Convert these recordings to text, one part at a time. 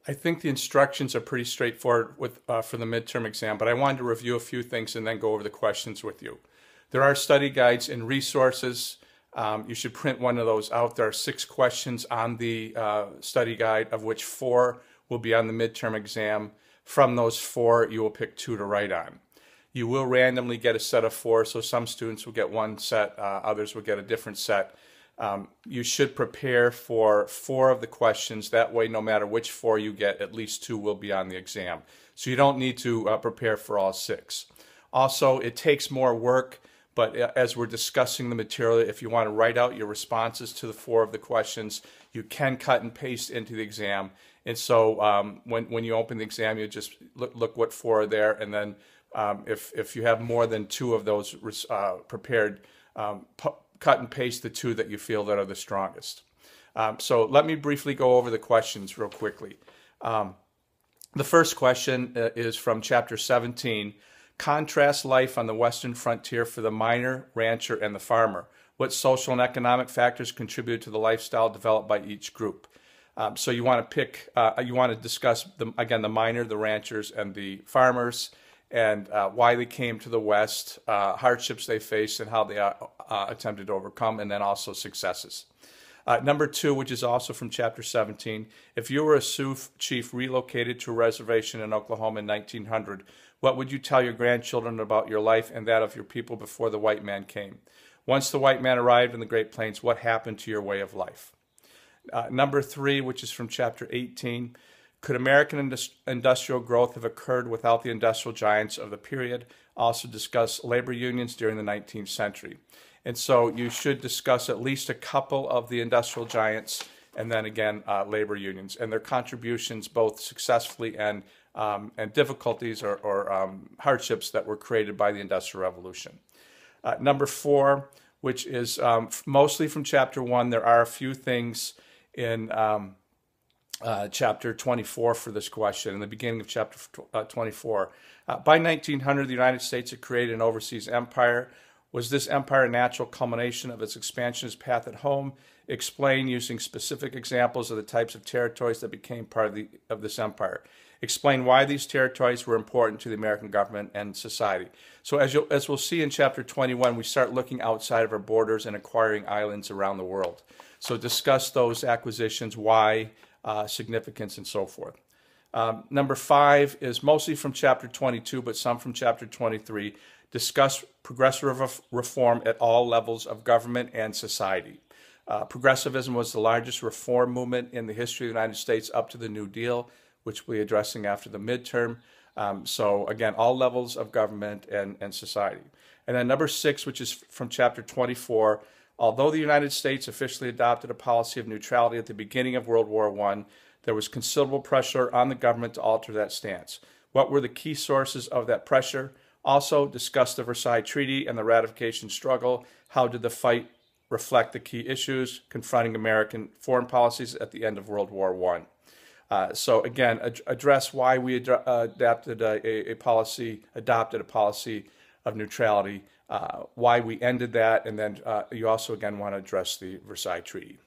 I think the instructions are pretty straightforward for the midterm exam, but I wanted to review a few things and then go over the questions with you. There are study guides and resources. You should print one of those out. There are 6 questions on the study guide, of which 4 will be on the midterm exam. From those 4, you will pick 2 to write on. You will randomly get a set of 4, so some students will get one set, others will get a different set. You should prepare for 4 of the questions. That way, no matter which 4 you get, at least 2 will be on the exam. So you don't need to prepare for all 6. Also, it takes more work, but as we're discussing the material, if you want to write out your responses to the 4 of the questions, you can cut and paste into the exam. And so when you open the exam, you just look what 4 are there, and then if you have more than 2 of those prepared, cut and paste the 2 that you feel that are the strongest. So let me briefly go over the questions real quickly. The first question is from Chapter 17. Contrast life on the western frontier for the miner, rancher, and the farmer. What social and economic factors contribute to the lifestyle developed by each group? So you want to pick, you want to discuss, again, the miner, the ranchers, and the farmers, and why they came to the West, hardships they faced, and how they attempted to overcome, and then also successes. Number 2, which is also from Chapter 17, if you were a Sioux chief relocated to a reservation in Oklahoma in 1900, what would you tell your grandchildren about your life and that of your people before the white man came? Once the white man arrived in the Great Plains, what happened to your way of life? Number 3, which is from Chapter 18, could American industrial growth have occurred without the industrial giants of the period? Also discuss labor unions during the 19th century. And so you should discuss at least a couple of the industrial giants, and then again, labor unions and their contributions, both successfully and difficulties or hardships that were created by the Industrial Revolution. Number 4, which is mostly from Chapter 1. There are a few things in Chapter 24 for this question, in the beginning of Chapter 24. By 1900, the United States had created an overseas empire. Was this empire a natural culmination of its expansionist path at home? Explain using specific examples of the types of territories that became part of this empire. Explain why these territories were important to the American government and society. So as we'll see in Chapter 21, we start looking outside of our borders and acquiring islands around the world. So discuss those acquisitions, why, significance, and so forth. Number 5 is mostly from Chapter 22, but some from Chapter 23. Discuss progressive reform at all levels of government and society. Progressivism was the largest reform movement in the history of the United States up to the New Deal, which we'll be addressing after the midterm. So again, all levels of government and society. And then number 6, which is from Chapter 24, although the United States officially adopted a policy of neutrality at the beginning of World War I, there was considerable pressure on the government to alter that stance. What were the key sources of that pressure? Also discuss the Versailles Treaty and the ratification struggle. How did the fight reflect the key issues confronting American foreign policies at the end of World War I? So again, address why we adopted a policy of neutrality, why we ended that, and then you also again want to address the Versailles Treaty.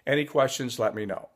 Any questions, let me know.